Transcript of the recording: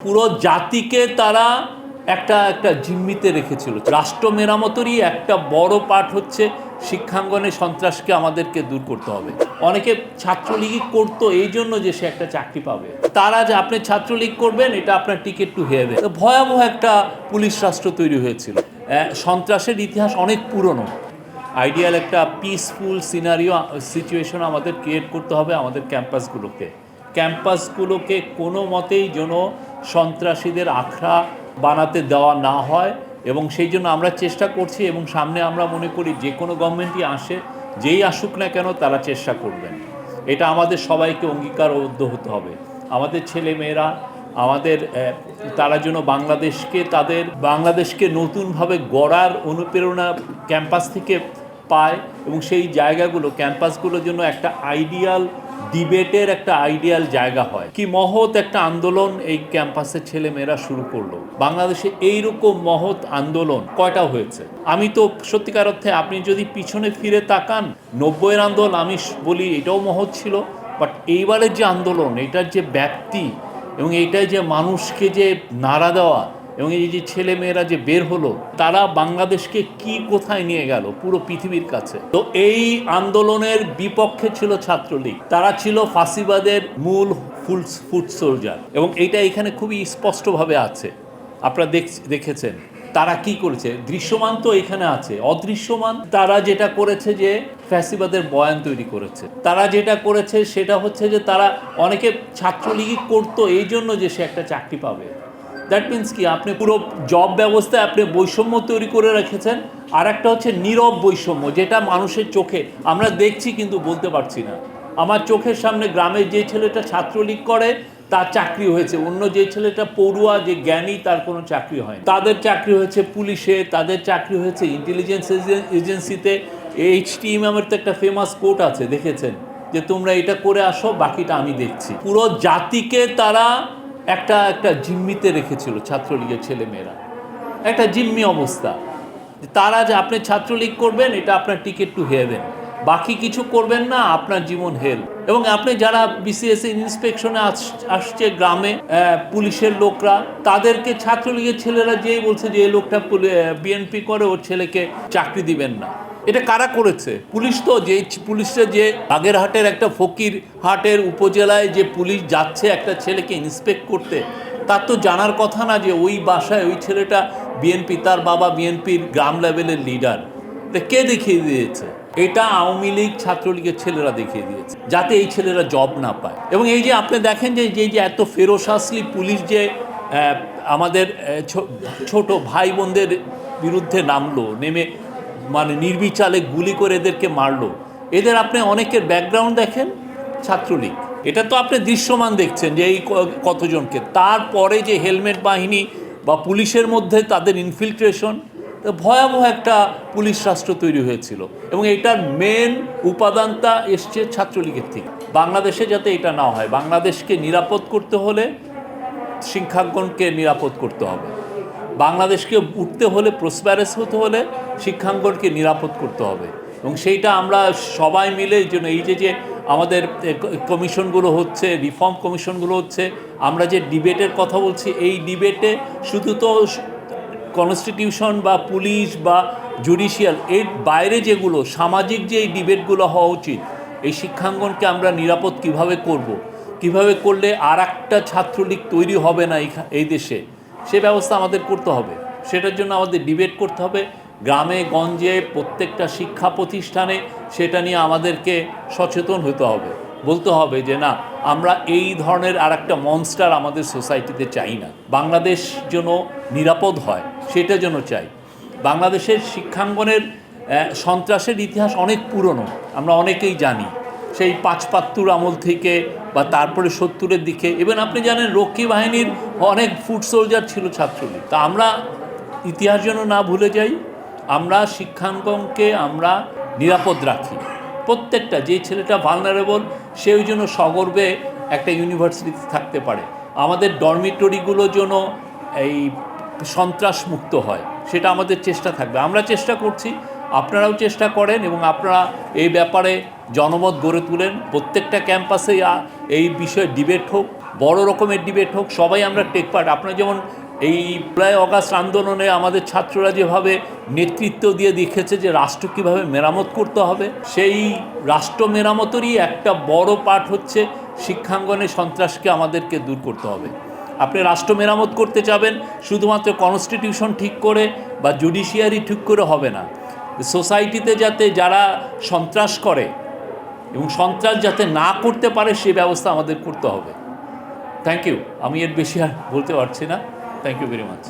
পুরো জাতিকে তারা একটা একটা জিম্মিতে রেখেছিল। রাষ্ট্র মেরামতেরই একটা বড় পার্ট হচ্ছে শিক্ষাঙ্গনে সন্ত্রাসকে আমাদেরকে দূর করতে হবে। অনেকে ছাত্রলীগই করতো এই জন্য যে সে একটা চাকরি পাবে, তারা যে আপনি ছাত্রলীগ করবেন এটা আপনার টিকিট টু হেভেন। ভয়াবহ একটা পুলিশ রাষ্ট্র তৈরি হয়েছিল। সন্ত্রাসের ইতিহাস অনেক পুরনো। আইডিয়াল একটা পিসফুল সিচুয়েশন আমাদের ক্রিয়েট করতে হবে আমাদের ক্যাম্পাসগুলোকে কোনো মতেই যেন সন্ত্রাসীদের আখড়া বানাতে দেওয়া না হয়, এবং সেই জন্য আমরা চেষ্টা করছি এবং সামনে আমরা মনে করি যে কোনো গভর্নমেন্টই আসে, যেই আসুক না কেন তারা চেষ্টা করবেন। এটা আমাদের সবাইকে অঙ্গীকারবদ্ধ হতে হবে। আমাদের ছেলে মেয়েরা আমাদের তারা যেন বাংলাদেশকে নতুনভাবে গড়ার অনুপ্রেরণা ক্যাম্পাস থেকে পায়, এবং সেই ক্যাম্পাসগুলোর জন্য একটা আইডিয়াল ডিবেটের একটা আইডিয়াল জায়গা হয়। কি মহৎ একটা আন্দোলন এই ক্যাম্পাসের ছেলে মেয়েরা শুরু করলো। বাংলাদেশে এইরকম মহৎ আন্দোলন কয়টা হয়েছে? আমি তো সত্যিকার অর্থে আপনি যদি পিছনে ফিরে তাকান, 90-এর আন্দোলন আমি বলি এটাও মহৎ ছিল, বাট এইবারের যে আন্দোলন, এটার যে ব্যাপ্তি এবং এইটাই যে মানুষকে যে নাড়া দেওয়া, এবং এই যে ছেলে মেয়েরা যে বের হলো, তারা বাংলাদেশকে কি কোথায় নিয়ে গেল পুরো পৃথিবীর কাছে। তো এই আন্দোলনের বিপক্ষে ছিল ছাত্রলীগ, তারা ছিল ফাঁসিবাদের মূল ফুট সোলজার, এবং এইটা এখানে খুবই স্পষ্টভাবে আছে। আপনারা দেখেছেন তারা কি করেছে। দৃশ্যমান তো এখানে আছে, অদৃশ্যমান তারা যেটা করেছে যে ফ্যাসিবাদের বয়ান তৈরি করেছে। তারা যেটা করেছে সেটা হচ্ছে যে তারা অনেকে ছাত্রলীগই করতো এই জন্য যে সে একটা চাকরি পাবে। দ্যাট মিনস কি, আপনি পুরো জব ব্যবস্থায় আপনি বৈষম্য তৈরি করে রেখেছেন। আর একটা হচ্ছে নীরব বৈষম্য, যেটা মানুষের চোখে আমরা দেখছি কিন্তু বলতে পারছি না। আমার চোখের সামনে গ্রামের যে ছেলেটা ছাত্রলীগ করে তার চাকরি হয়েছে, অন্য যে ছেলেটা পড়ুয়া যে জ্ঞানী তার কোনো চাকরি হয়নি। তাদের চাকরি হয়েছে পুলিশে, তাদের চাকরি হয়েছে ইন্টেলিজেন্স এজেন্সিতে। এইচটি ইমামের তো একটা ফেমাস কোট আছে, দেখেছেন, যে তোমরা এটা করে আসো, বাকিটা আমি দেখছি। পুরো জাতিকে তারা একটা একটা জিম্মিতে রেখেছিল ছাত্রলীগের ছেলেমেয়েরা, একটা জিম্মি অবস্থা। তারা যে আপনি ছাত্রলীগ করবেন এটা আপনার টিকিট টু হেভেন, বাকি কিছু করবেন না, আপনার জীবন হেল। এবং আপনি যারা বিসিএস ইন্সপেকশনে আসছে গ্রামে, পুলিশের লোকরা, তাদেরকে ছাত্রলীগের ছেলেরা যেই বলছে যে এই লোকটা বিএনপি করে, ওর ছেলেকে চাকরি দিবেন না। এটা কারা করেছে? পুলিশ তো, যে পুলিশটা যে বাগেরহাটের একটা ফকিরহাটের উপজেলায় যে পুলিশ যাচ্ছে একটা ছেলেকে ইন্সপেক্ট করতে, তার তো জানার কথা না যে ওই বাসায় ওই ছেলেটা বিএনপি, তার বাবা বিএনপির গ্রাম লেভেলের লিডার। এটা কে দেখিয়ে দিয়েছে? এটা আওয়ামী লীগ ছাত্রলীগের ছেলেরা দেখিয়ে দিয়েছে, যাতে এই ছেলেরা জব না পায়। এবং এই যে আপনি দেখেন যে এত ফেরোসাসলি পুলিশ যে আমাদের ছোট ভাই বোনদের বিরুদ্ধে নেমে মানে নির্বিচারে গুলি করে এদেরকে মারলো। এদের আপনি অনেকের ব্যাকগ্রাউন্ড দেখেন ছাত্রলীগ, এটা তো আপনি দৃশ্যমান দেখছেন যে এই কতজনকে। তারপরে যে হেলমেট বাহিনী বা পুলিশের মধ্যে তাদের ইনফিলট্রেশন, ভয়াবহ একটা পুলিশ রাষ্ট্র তৈরি হয়েছিল, এবং এটার মেন উপাদানটা এসছে ছাত্রলীগের থেকে। বাংলাদেশে যাতে এটা না হয়, বাংলাদেশকে নিরাপদ করতে হলে শিক্ষাঙ্গনকে নিরাপদ করতে হবে। বাংলাদেশকে উঠতে হলে, প্রসপ্যারাস হতে হলে শিক্ষাঙ্গনকে নিরাপদ করতে হবে। এবং সেইটা আমরা সবাই মিলে এই যে আমাদের কমিশনগুলো হচ্ছে, রিফর্ম কমিশনগুলো হচ্ছে, আমরা যে ডিবেটের কথা বলছি, এই ডিবেটে শুধু তো কনস্টিটিউশন বা পুলিশ বা জুডিশিয়াল, এর বাইরে যেগুলো সামাজিক যে এই ডিবেটগুলো হওয়া উচিত, এই শিক্ষাঙ্গনকে আমরা নিরাপদ কিভাবে করলে আর একটা ছাত্রলীগ তৈরি হবে না এই দেশে, সে ব্যবস্থা আমাদের করতে হবে। সেটার জন্য আমাদের ডিবেট করতে হবে গ্রামে গঞ্জে, প্রত্যেকটা শিক্ষা প্রতিষ্ঠানে। সেটা নিয়ে আমাদেরকে সচেতন হতে হবে, বলতে হবে যে না, আমরা এই ধরনের আর একটা মনস্টার আমাদের সোসাইটিতে চাই না। বাংলাদেশ যেন নিরাপদ হয় সেটা যেন চাই। বাংলাদেশের শিক্ষাঙ্গনের সন্ত্রাসের ইতিহাস অনেক পুরনো, আমরা অনেকেই জানি, সেই ৫৭ আমল থেকে বা তারপরে ৭০-এর দিকে। ইভেন আপনি জানেন রক্ষী বাহিনীর অনেক ফুট সোলজার ছিল ছাত্রলীগ। তা আমরা ইতিহাস যেন না ভুলে যাই, আমরা শিক্ষাঙ্গনকে আমরা নিরাপদ রাখি। প্রত্যেকটা যে ছেলেটা ভালনারেবল, সেও যেন সগর্বে একটা ইউনিভার্সিটিতে থাকতে পারে। আমাদের ডরমিটরিগুলো যেন এই সন্ত্রাস মুক্ত হয়, সেটা আমাদের চেষ্টা থাকবে। আমরা চেষ্টা করছি, আপনারাও চেষ্টা করেন, এবং আপনারা এই ব্যাপারে জনমত গড়ে তুলেন। প্রত্যেকটা ক্যাম্পাসে এই বিষয়ে ডিবেট হোক, বড় রকমের ডিবেট হোক, সবাই আমরা টেক পার্ট। আপনার যেমন এই ১লাই আগস্ট আন্দোলনে আমাদের ছাত্ররা যেভাবে নেতৃত্ব দিয়ে দেখেছে যে রাষ্ট্র কীভাবে মেরামত করতে হবে, সেই রাষ্ট্র মেরামতেরই একটা বড় পার্ট হচ্ছে শিক্ষাঙ্গনে সন্ত্রাসকে আমাদেরকে দূর করতে হবে। আপনি রাষ্ট্র মেরামত করতে চাবেন, শুধুমাত্র কনস্টিটিউশন ঠিক করে বা জুডিশিয়ারি ঠিক করে হবে না। সোসাইটিতে যাতে যারা সন্ত্রাস করে এবং সন্ত্রাস যাতে না করতে পারে সে ব্যবস্থা আমাদের করতে হবে। Thank you. আমি এর বেশি আর বলতে পারছি না। Thank you very much.